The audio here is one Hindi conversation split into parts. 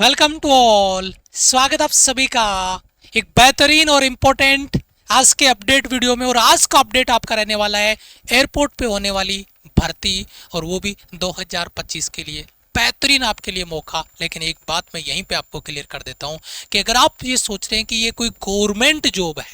Welcome to all. स्वागत आप सभी का एक बेहतरीन और इम्पोर्टेंट आज के अपडेट वीडियो में। और आज का अपडेट आपका रहने वाला है एयरपोर्ट पे होने वाली भर्ती, और वो भी 2025 के लिए बेहतरीन आपके लिए मौका। लेकिन एक बात मैं यहीं पे आपको क्लियर कर देता हूं कि अगर आप ये सोच रहे हैं कि ये कोई गवर्नमेंट जॉब है,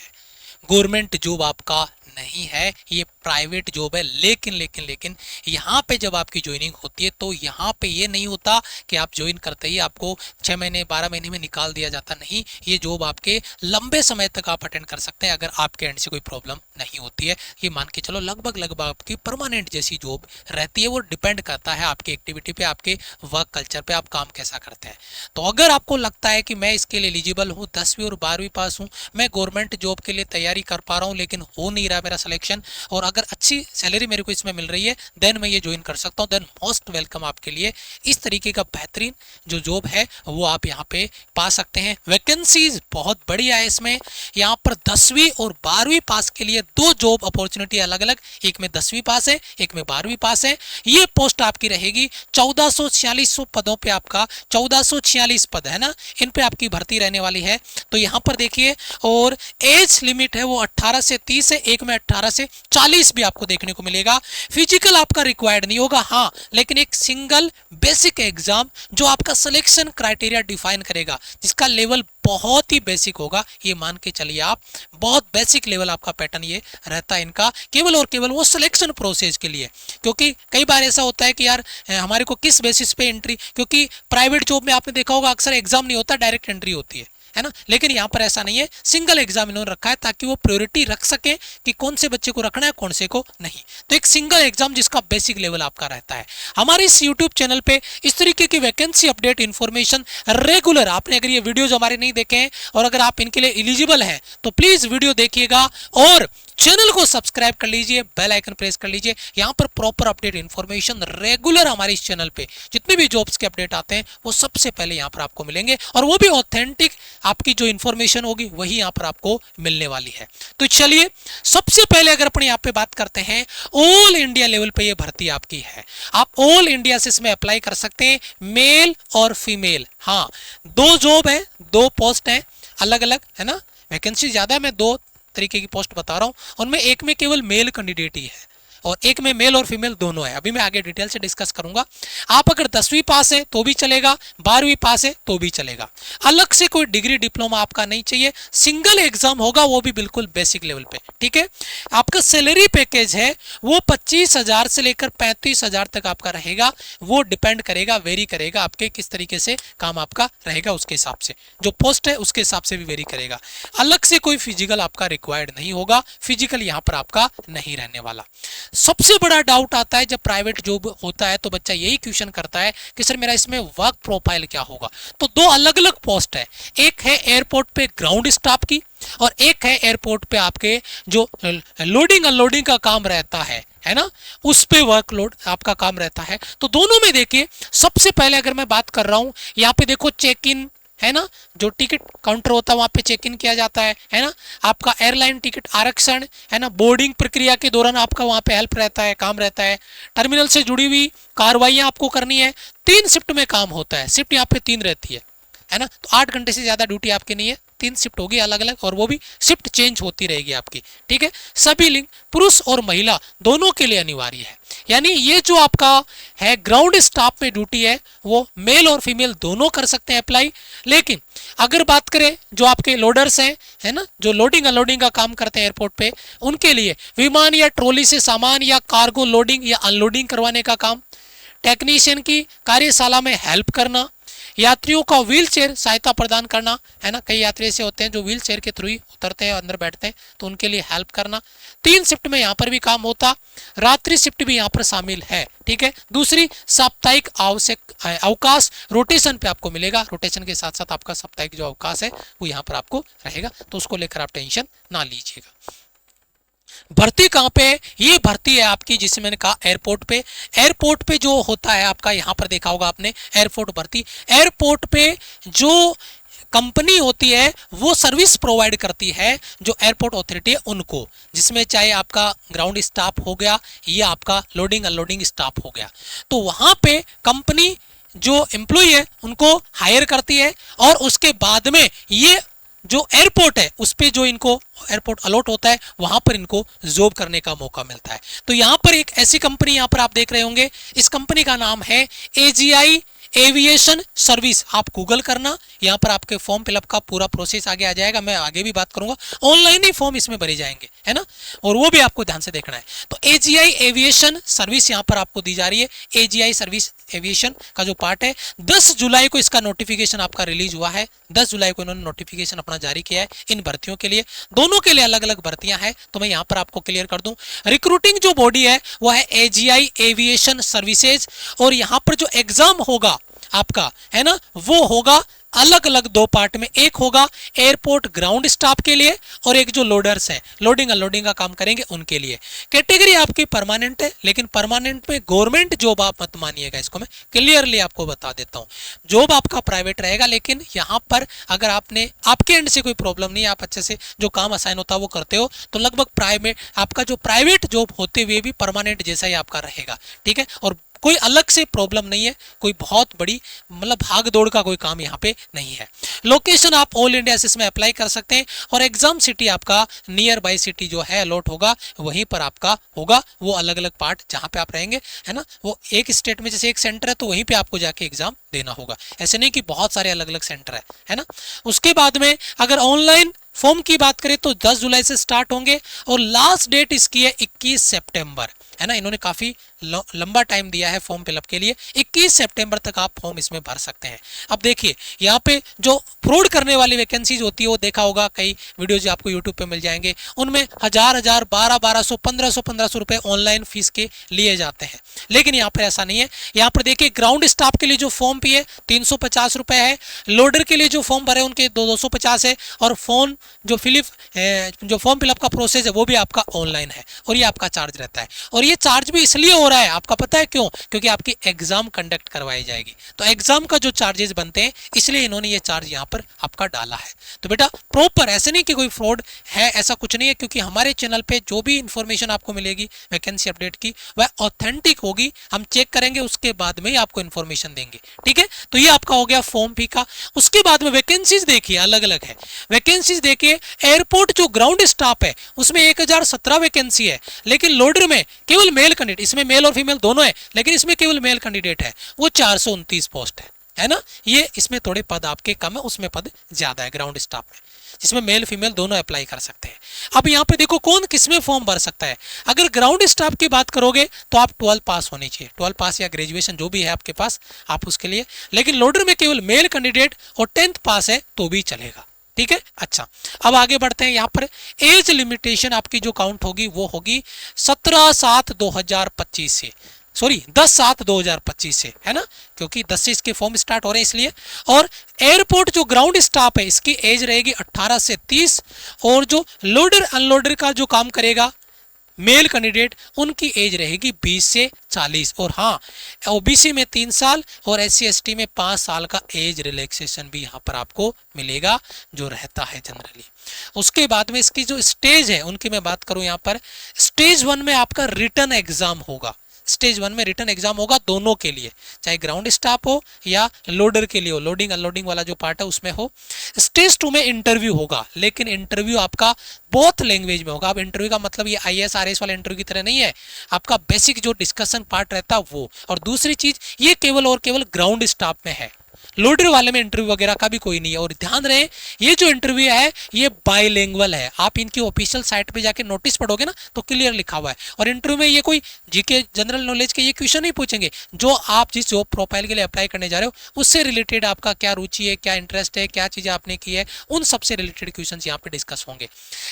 गवर्नमेंट जॉब आपका नहीं है, ये प्राइवेट जॉब है। लेकिन यहाँ पे जब आपकी ज्वाइनिंग होती है तो यहाँ पे ये नहीं होता कि आप ज्वाइन करते ही आपको 6 महीने 12 महीने में निकाल दिया जाता। नहीं, ये जॉब आपके लंबे समय तक आप अटेंड कर सकते हैं अगर आपके एंड से कोई प्रॉब्लम नहीं होती है। ये मान के चलो लगभग आपकी परमानेंट जैसी जॉब रहती है। वो डिपेंड करता है आपकी एक्टिविटी पे, आपके वर्क कल्चर पे, आप काम कैसा करते हैं। तो अगर आपको लगता है कि मैं इसके लिए एलिजिबल हूँ, 10वीं और 12वीं पास हूँ, मैं गवर्नमेंट जॉब के लिए तैयारी कर पा रहा हूँ लेकिन हो नहीं रहा मेरा सिलेक्शन, और अगर अच्छी सैलरी मेरे को इसमें मिल रही है, देन मैं ये ज्वाइन कर सकता हूँ, देन मोस्ट वेलकम आपके लिए। इस तरीके का बेहतरीन जो जॉब है वो आप यहाँ पे पा सकते हैं। वैकेंसीज बहुत बढ़िया है इसमें। यहाँ पर 10वीं और 12वीं पास के लिए दो जॉब अपॉर्चुनिटी अलग अलग, एक में 10वीं पास है, एक में 12वीं पास है। ये पोस्ट आपकी रहेगी 1446 पदों पे, आपका 1446 पद है ना, इन पे आपकी भर्ती रहने वाली है। तो यहाँ पर देखिए, और एज लिमिट है वो 18 से 30 है, एक में 18 से 40 भी आपको देखने को मिलेगा। फिजिकल आपका रिक्वायर्ड नहीं होगा, हाँ, लेकिन एक सिंगल बेसिक एग्जाम जो आपका सिलेक्शन क्राइटेरिया डिफाइन करेगा, जिसका लेवल बहुत ही बेसिक होगा। ये मान के चलिए आप, बहुत बेसिक लेवल आपका पैटर्न ये रहता है इनका, केवल और केवल वो सिलेक्शन प्रोसेस के लिए। क्योंकि कई बार ऐसा होता है कि यार हमारे को किस बेसिस पे एंट्री, क्योंकि प्राइवेट जॉब में आपने देखा होगा अक्सर एग्जाम नहीं होता, डायरेक्ट एंट्री होती है ना। लेकिन यहाँ पर ऐसा नहीं है, सिंगल एग्जाम इन्होंने रखा है ताकि वो प्रायोरिटी रख सके कि कौन से बच्चे को रखना है, कौन से को नहीं। तो एक सिंगल एग्जाम जिसका बेसिक लेवल आपका रहता है। हमारे इस यूट्यूब चैनल पे इस तरीके की वैकेंसी अपडेट इन्फॉर्मेशन रेगुलर, आपने अगर ये वीडियोज हमारे नहीं देखे हैं और अगर आप इनके लिए एलिजिबल हैं तो प्लीज वीडियो देखिएगा और चैनल को सब्सक्राइब कर लीजिए, बेल आइकन प्रेस कर लीजिए। यहाँ पर प्रॉपर अपडेट इन्फॉर्मेशन रेगुलर हमारे इस चैनल पे जितने भी जॉब्स के अपडेट आते हैं वो सबसे पहले यहाँ पर आपको मिलेंगे, और वो भी ऑथेंटिक आपकी जो इन्फॉर्मेशन होगी वही यहाँ पर आपको मिलने वाली है। तो चलिए सबसे पहले अगर अपन यहाँ पे बात करते हैं, ऑल इंडिया लेवल पे ये भर्ती आपकी है। आप ऑल इंडिया से इसमें अप्लाई कर सकते हैं, मेल और फीमेल। हाँ, दो जॉब है, दो पोस्ट है अलग अलग, है ना। वैकेंसी ज्यादा है, मैं दो तरीके की पोस्ट बता रहा हूं, उनमें एक में केवल मेल कैंडिडेट ही है और एक में मेल और फीमेल दोनों है। अभी मैं आगे डिटेल से डिस्कस करूंगा। आप अगर 10वीं पास है तो भी चलेगा, 12वीं पास है तो भी चलेगा। अलग से कोई डिग्री डिप्लोमा आपका नहीं चाहिए, सिंगल एग्जाम होगा, वो भी बिल्कुल बेसिक लेवल पे, ठीक है। आपका सैलरी पैकेज है वो 25,000 से लेकर 35,000 तक आपका रहेगा। वो डिपेंड करेगा, वेरी करेगा आपके किस तरीके से काम आपका रहेगा, उसके हिसाब से जो पोस्ट है उसके हिसाब से भी वेरी करेगा। अलग से कोई फिजिकल आपका रिक्वायर्ड नहीं होगा, फिजिकल यहाँ पर आपका नहीं रहने वाला। सबसे बड़ा डाउट आता है जब प्राइवेट जॉब होता है तो बच्चा यही क्वेश्चन करता है कि सर मेरा इसमें वर्क प्रोफाइल क्या होगा। तो दो अलग अलग पोस्ट है, एक है एयरपोर्ट पे ग्राउंड स्टाफ की और एक है एयरपोर्ट पे आपके जो लोडिंग अनलोडिंग का काम रहता है ना, उस पे वर्कलोड आपका काम रहता है। तो दोनों में देखिए, सबसे पहले अगर मैं बात कर रहा हूं, यहाँ पे देखो चेक इन है ना, जो टिकट काउंटर होता है वहां पे चेक इन किया जाता है ना। आपका एयरलाइन टिकट आरक्षण है ना, बोर्डिंग प्रक्रिया के दौरान आपका वहां पे हेल्प रहता है, काम रहता है। टर्मिनल से जुड़ी हुई कार्रवाइयां आपको करनी है। 3 शिफ्ट में काम होता है, शिफ्ट यहाँ पे 3 रहती है ना। तो 8 घंटे से ज्यादा ड्यूटी आपकी नहीं है, 3 शिफ्ट होगी अलग अलग, और वो भी शिफ्ट चेंज होती रहेगी आपकी, ठीक है। सभी लिंग पुरुष और महिला दोनों के लिए अनिवार्य है। यानी ये जो आपका है ग्राउंड स्टाफ में ड्यूटी है वो मेल और फीमेल दोनों कर सकते हैं अप्लाई। लेकिन अगर बात करें जो आपके लोडर्स हैं, है ना, जो लोडिंग अनलोडिंग का काम करते हैं एयरपोर्ट पे, उनके लिए विमान या ट्रॉली से सामान या कार्गो लोडिंग या अनलोडिंग करवाने का काम, टेक्नीशियन की कार्यशाला में हेल्प करना, यात्रियों का व्हील चेयर सहायता प्रदान करना, है ना। कई यात्री ऐसे होते हैं जो व्हील चेयर के थ्रू ही उतरते हैं अंदर बैठते हैं, तो उनके लिए हेल्प करना। 3 शिफ्ट में यहाँ पर भी काम होता, रात्रि शिफ्ट भी यहाँ पर शामिल है, ठीक है। दूसरी साप्ताहिक आवश्यक अवकाश रोटेशन पे आपको मिलेगा, रोटेशन के साथ साथ आपका साप्ताहिक जो अवकाश है वो यहाँ पर आपको रहेगा, तो उसको लेकर आप टेंशन ना लीजिएगा। भर्ती कहाँ पे है? ये भर्ती है आपकी, जिसे मैंने कहा एयरपोर्ट पे। एयरपोर्ट पे जो होता है आपका, यहाँ पर देखा होगा आपने एयरपोर्ट भर्ती। एयरपोर्ट पे जो कंपनी होती है वो सर्विस प्रोवाइड करती है जो एयरपोर्ट अथॉरिटी है उनको, जिसमें चाहे आपका ग्राउंड स्टाफ हो गया या आपका लोडिंग अनलोडिंग स्टाफ हो गया। तो वहां पे कंपनी जो एम्प्लॉय है उनको हायर करती है और उसके बाद में ये जो एयरपोर्ट है उस पे जो इनको एयरपोर्ट अलॉट होता है वहां पर इनको जॉब करने का मौका मिलता है। तो यहां पर एक ऐसी कंपनी यहां पर आप देख रहे होंगे, इस कंपनी का नाम है एजीआई एविएशन सर्विस। आप गूगल करना, यहाँ पर आपके फॉर्म फिलअप का पूरा प्रोसेस आगे आ जाएगा, मैं आगे भी बात करूंगा। ऑनलाइन ही फॉर्म इसमें भरे जाएंगे, है ना, और वो भी आपको ध्यान से देखना है। तो एजीआई एविएशन सर्विस यहाँ पर आपको दी जा रही है। एजीआई सर्विस एविएशन का जो पार्ट है, 10 जुलाई को इसका नोटिफिकेशन आपका रिलीज हुआ है। 10 जुलाई को इन्होंने नोटिफिकेशन अपना जारी किया है इन भर्तियों के लिए। दोनों के लिए अलग अलग भर्तियां हैं, तो मैं यहाँ पर आपको क्लियर कर दूं। रिक्रूटिंग जो बॉडी है वो है एजीआई एविएशन सर्विसेज, और यहाँ पर जो एग्जाम होगा आपका, है ना, वो होगा अलग अलग दो पार्ट में। एक होगा एयरपोर्ट ग्राउंड स्टाफ के लिए और एक जो लोडर्स हैं, लोडिंग अनलोडिंग का काम करेंगे, उनके लिए। कैटेगरी आपकी परमानेंट है, लेकिन परमानेंट में गवर्नमेंट जॉब आप मत मानिएगा, इसको मैं क्लियरली आपको बता देता हूं। जॉब आपका प्राइवेट रहेगा, लेकिन यहां पर अगर आपके एंड से कोई प्रॉब्लम नहीं है, आप अच्छे से जो काम असाइन होता है वो करते हो, तो लगभग प्राइवेट आपका जो प्राइवेट जॉब होते हुए भी परमानेंट जैसा ही आपका रहेगा, ठीक है। और कोई अलग से प्रॉब्लम नहीं है, कोई बहुत बड़ी मतलब भाग दौड़ का कोई काम यहाँ पे नहीं है। लोकेशन आप ऑल इंडिया से इसमें अप्लाई कर सकते हैं, और एग्जाम सिटी आपका नियर बाई सिटी जो है अलॉट होगा, वहीं पर आपका होगा। वो अलग अलग पार्ट जहाँ पे आप रहेंगे, है ना, वो एक स्टेट में जैसे एक सेंटर है तो वहीं पे आपको जाके एग्जाम देना होगा। ऐसे नहीं कि बहुत सारे अलग अलग सेंटर है ना। उसके बाद में अगर ऑनलाइन फॉर्म की बात करें तो 10 जुलाई से स्टार्ट होंगे, और लास्ट डेट इसकी है 21 सितंबर, है ना। इन्होंने काफी लंबा टाइम दिया है फॉर्म फिलअप के लिए। 21 सितंबर तक आप फॉर्म इसमें भर सकते हैं। अब देखिए यहाँ पे जो फ्रॉड करने वाली वैकेंसीज होती है वो देखा होगा, कई वीडियोज आपको यूट्यूब पे मिल जाएंगे, उनमें 1000 1200 1500 रुपए ऑनलाइन फीस के लिए जाते हैं। लेकिन यहाँ पर ऐसा नहीं है। यहाँ पर देखिए ग्राउंड स्टाफ के लिए जो फॉर्म फी है 350 रुपए है, लोडर के लिए जो फॉर्म भरे उनके 250 है, और फोन जो फॉर्म फिलअप का प्रोसेस है वो भी आपका ऑनलाइन है, और ये आपका चार्ज रहता है। और ये चार्ज भी इसलिए हो रहा है, आपका पता है क्यों? क्योंकि आपकी एग्जाम कंडक्ट करवाई जाएगी, तो एग्जाम का जो चार्जेस बनते हैं इसलिए इन्होंने ये चार्ज यहाँ पर आपका डाला है। तो बेटा प्रॉपर ऐसे नहीं कि कोई फ्रॉड है, ऐसा कुछ नहीं है, क्योंकि हमारे चैनल पे जो भी इंफॉर्मेशन आपको मिलेगी वैकेंसी अपडेट की वह ऑथेंटिक होगी। हम चेक करेंगे, उसके बाद में ही आपको इन्फॉर्मेशन देंगे, ठीक है। तो ये आपका हो गया फॉर्म फी का। उसके बाद में वैकेंसीज देखिए अलग अलग है। वैकेंसीज देखिए, एयरपोर्ट जो ग्राउंड स्टाफ है उसमें 1017 वैकेंसी है, लेकिन लोडर में केवल मेल कैंडिडेट, इसमें मेल और फीमेल दोनों है, लेकिन इसमें केवल मेल कैंडिडेट है, वो 429 पोस्ट है ना। ये इसमें थोड़े पद आपके कम है, उसमें पद ज्यादा है ग्राउंड स्टाफ में, जिसमें मेल फीमेल दोनों अप्लाई कर सकते हैं। अब यहाँ पे देखो कौन किसमें फॉर्म भर सकता है। अगर ग्राउंड स्टाफ की बात करोगे तो आप 12 पास होनी चाहिए, 12 पास या ग्रेजुएशन जो भी है आपके पास, आप उसके लिए। लेकिन लोडर में केवल मेल कैंडिडेट और 10th पास है तो भी चलेगा, ठीक है। अच्छा, अब आगे बढ़ते हैं। यहाँ पर एज लिमिटेशन आपकी जो काउंट होगी वो होगी 17/7/2025 से, सॉरी 10/7/2025 से, है ना, क्योंकि 10 से इसके फॉर्म स्टार्ट हो रहे हैं इसलिए। और एयरपोर्ट जो ग्राउंड स्टाफ है इसकी एज रहेगी 18 से 30, और जो लोडर अनलोडर का जो काम करेगा मेल कैंडिडेट, उनकी एज रहेगी 20 से 40। और हाँ, ओबीसी में 3 साल और SC ST में 5 साल का एज रिलैक्सेशन भी यहाँ पर आपको मिलेगा, जो रहता है जनरली। उसके बाद में इसकी जो स्टेज है उनकी मैं बात करूं, यहाँ पर स्टेज 1 में आपका रिटन एग्जाम होगा। स्टेज 1 में रिटन एग्जाम होगा दोनों के लिए, चाहे ग्राउंड स्टाफ हो या लोडर के लिए हो, लोडिंग अनलोडिंग वाला जो पार्ट है उसमें हो। स्टेज 2 में इंटरव्यू होगा, लेकिन इंटरव्यू आपका बोथ लैंग्वेज में होगा। अब इंटरव्यू का मतलब ये IAS RAS वाला इंटरव्यू की तरह नहीं है, आपका बेसिक जो डिस्कशन पार्ट रहता है वो। और दूसरी चीज, ये केवल और केवल ग्राउंड स्टाफ में है, लोडर वाले में इंटरव्यू वगैरह का भी कोई नहीं है। और ध्यान रहे, ये जो इंटरव्यू है ये बाइलिंगुअल है। आप इनकी ऑफिशियल साइट पे जाके नोटिस पढ़ोगे ना तो क्लियर लिखा हुआ है। और इंटरव्यू में ये कोई जीके जनरल नॉलेज के ये क्वेश्चन नहीं पूछेंगे, जो आप जिस जॉब प्रोफाइल के लिए अप्लाई करने जा रहे हो उससे रिलेटेड आपका क्या रुचि है, क्या इंटरेस्ट है, क्या चीजें आपने की है, उन सबसे रिलेटेड क्वेश्चन यहाँ पे डिस्कस होंगे।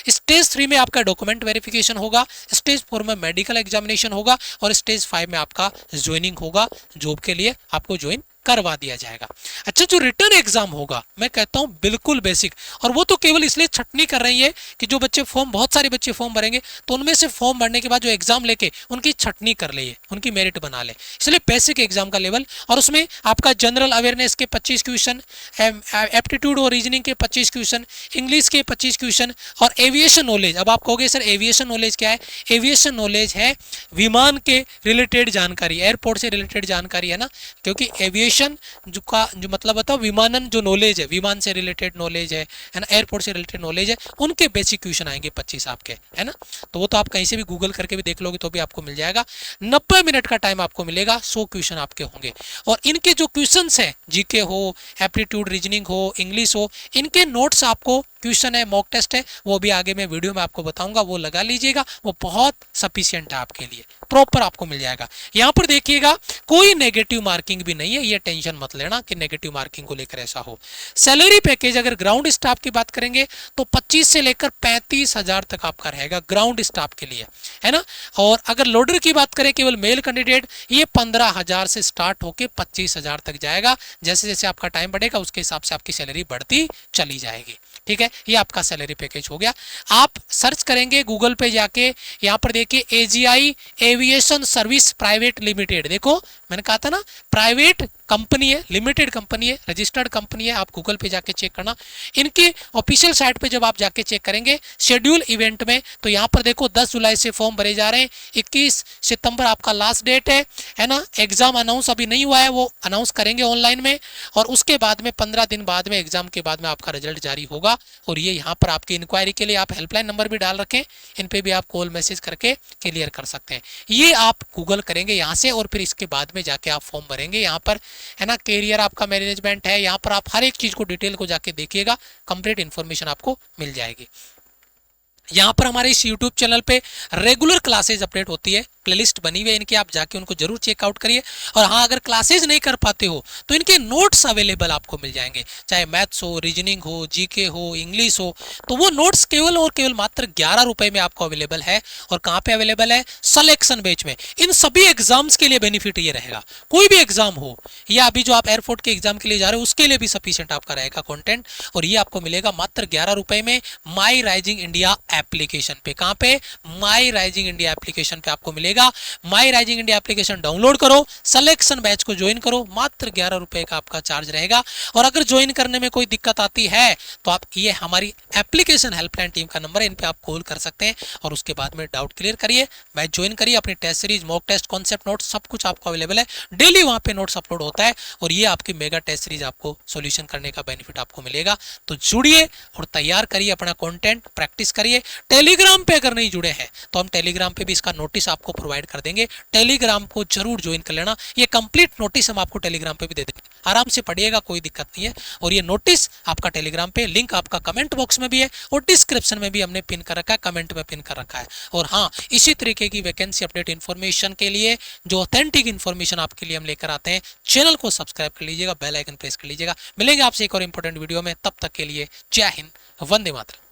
स्टेज 3 में आपका डॉक्यूमेंट वेरिफिकेशन होगा, स्टेज 4 में मेडिकल एग्जामिनेशन होगा, और स्टेज 5 में आपका ज्वाइनिंग होगा, जॉब के लिए आपको ज्वाइन करवा दिया जाएगा। अच्छा, जो रिटर्न एग्जाम होगा मैं कहता हूं बिल्कुल बेसिक, और वो तो केवल इसलिए छटनी कर रही है कि जो बच्चे फॉर्म, बहुत सारे बच्चे फॉर्म भरेंगे तो उनमें से फॉर्म भरने के बाद जो एग्जाम लेके उनकी छटनी कर ले, उनकी मेरिट बना ले, इसलिए बेसिक एग्जाम का लेवल। और उसमें आपका जनरल अवेयरनेस के 25 क्वेश्चन, एप्टीट्यूड और रीजनिंग के 25 क्वेश्चन, इंग्लिश के 25 क्वेश्चन, और एविएशन नॉलेज। अब आप कहोगे सर एविएशन नॉलेज क्या है? एविएशन नॉलेज है विमान के रिलेटेड जानकारी, एयरपोर्ट से रिलेटेड जानकारी, है ना, क्योंकि एविएशन एविएशन जो मतलब बताओ विमानन जो नॉलेज है, विमान से रिलेटेड नॉलेज है ना, एयरपोर्ट से रिलेटेड नॉलेज है, उनके बेसिक क्वेश्चन आएंगे 25 आपके, है ना। तो वो तो आप कहीं से भी गूगल करके भी देख लोगे तो भी आपको मिल जाएगा। 90 मिनट का टाइम आपको मिलेगा, 100 क्वेश्चन आपके होंगे। और इनके जो क्वेश्चन है, जीके हो, एप्टीट्यूड रीजनिंग हो, इंग्लिश हो, इनके नोट्स आपको, क्वेश्चन है, मॉक टेस्ट है, वो भी आगे मैं वीडियो में आपको बताऊंगा, वो लगा लीजिएगा, वो बहुत सफिशिएंट है आपके लिए, प्रॉपर आपको मिल जाएगा। यहाँ पर देखिएगा कोई नेगेटिव मार्किंग भी नहीं है, ये टेंशन मत लेना कि नेगेटिव मार्किंग को लेकर ऐसा हो। सैलरी पैकेज अगर ग्राउंड स्टाफ की बात करेंगे तो 25 से लेकर 35,000 तक आपका रहेगा ग्राउंड स्टाफ के लिए, है ना। और अगर लोडर की बात करें केवल मेल कैंडिडेट, ये 15,000 से स्टार्ट होकर 25,000 तक जाएगा। जैसे जैसे आपका टाइम बढ़ेगा उसके हिसाब से आपकी सैलरी बढ़ती चली जाएगी, ठीक है। ये आपका सैलरी पैकेज हो गया। आप सर्च करेंगे गूगल पे जाके, यहाँ पर देखिए AGI aviation service private limited, देखो मैंने कहा था ना प्राइवेट कंपनी है, लिमिटेड कंपनी है, रजिस्टर्ड कंपनी है, आप गूगल पे जाके चेक करना। इनकी ऑफिशियल साइट पे जब आप जाके चेक करेंगे शेड्यूल इवेंट में, तो यहाँ पर देखो 10 जुलाई से फॉर्म भरे जा रहे हैं, 21 सितंबर आपका लास्ट डेट है ना। एग्जाम अनाउंस अभी नहीं हुआ है, वो अनाउंस करेंगे ऑनलाइन में, और उसके बाद में 15 दिन बाद में, एग्जाम के बाद में आपका रिजल्ट जारी होगा। और ये यहाँ पर आपकी इंक्वायरी के लिए आप हेल्पलाइन नंबर भी डाल रखें, इन पे भी आप कॉल मैसेज करके क्लियर कर सकते हैं। ये आप गूगल करेंगे यहाँ से, और फिर इसके बाद में जाके आप फॉर्म भरेंगे। यहाँ पर है ना कैरियर आपका मैनेजमेंट है, यहाँ पर आप हर एक चीज को डिटेल को जाके देखिएगा, कंप्लीट इन्फॉर्मेशन आपको मिल जाएगी। यहाँ पर हमारे इस YouTube चैनल पे रेगुलर क्लासेज अपडेट होती है, प्लेलिस्ट बनी हुई है इनकी, आप जाके उनको जरूर चेकआउट करिए। और हाँ, अगर क्लासेज नहीं कर पाते हो तो इनके नोट्स अवेलेबल आपको मिल जाएंगे, चाहे मैथ्स हो, रीजनिंग हो, जीके हो, इंग्लिश हो, तो वो नोट्स केवल और केवल मात्र 11 रुपए में आपको अवेलेबल है। और कहाँ पे अवेलेबल है? सिलेक्शन बैच में। इन सभी एग्जाम्स के लिए बेनिफिट ये रहेगा, कोई भी एग्जाम हो, या अभी जो आप एयरपोर्ट के एग्जाम के लिए जा रहे हो उसके लिए भी सफिशिएंट आपका रहेगा कंटेंट। और ये आपको मिलेगा मात्र 11 रुपए में माई राइजिंग इंडिया एप्लीकेशन पे। कहां पे? माई राइजिंग इंडिया एप्लीकेशन पे आपको मिलेगा। माई राइजिंग इंडिया एप्लीकेशन डाउनलोड करो, सिलेक्शन बैच को ज्वाइन करो, मात्र 11 रुपए का आपका चार्ज रहेगा। और अगर ज्वाइन करने में कोई दिक्कत आती है तो आप ये हमारी एप्लीकेशन हेल्पलाइन टीम का नंबर है, इन पे आप कॉल कर सकते हैं और उसके बाद में डाउट क्लियर करिए, बैच ज्वाइन करिए। अपनी test series, mock test, concept note सब कुछ आपको अवेलेबल है, डेली वहां पे नोट्स अपलोड होता है। और ये आपकी मेगा टेस्ट सीरीज आपको सॉल्यूशन करने का बेनिफिट आपको मिलेगा। तो जुड़िए और तैयार करिए अपना कंटेंट, प्रैक्टिस करिए। टेलीग्राम पे अगर नहीं जुड़े हैं तो हम टेलीग्राम पे भी इसका नोटिस आपको प्रोवाइड कर देंगे, टेलीग्राम को जरूर ज्वाइन कर लेना। ये कंप्लीट नोटिस हम आपको टेलीग्राम पे भी दे देंगे, आराम से पढ़िएगा, कोई दिक्कत नहीं है। और ये नोटिस आपका टेलीग्राम पे, लिंक आपका कमेंट बॉक्स में भी है और डिस्क्रिप्शन में भी हमने पिन कर रखा है, कमेंट में पिन कर रखा है। और हाँ, इसी तरीके की वैकेंसी अपडेट इन्फॉर्मेशन के लिए, जो ऑथेंटिक इन्फॉर्मेशन आपके लिए हम लेकर आते हैं, चैनल को सब्सक्राइब कर लीजिएगा, बेल आइकन प्रेस कर लीजिएगा। मिलेंगे आपसे एक और इंपॉर्टेंट वीडियो में, तब तक के लिए जय हिंद, वंदे मातरम।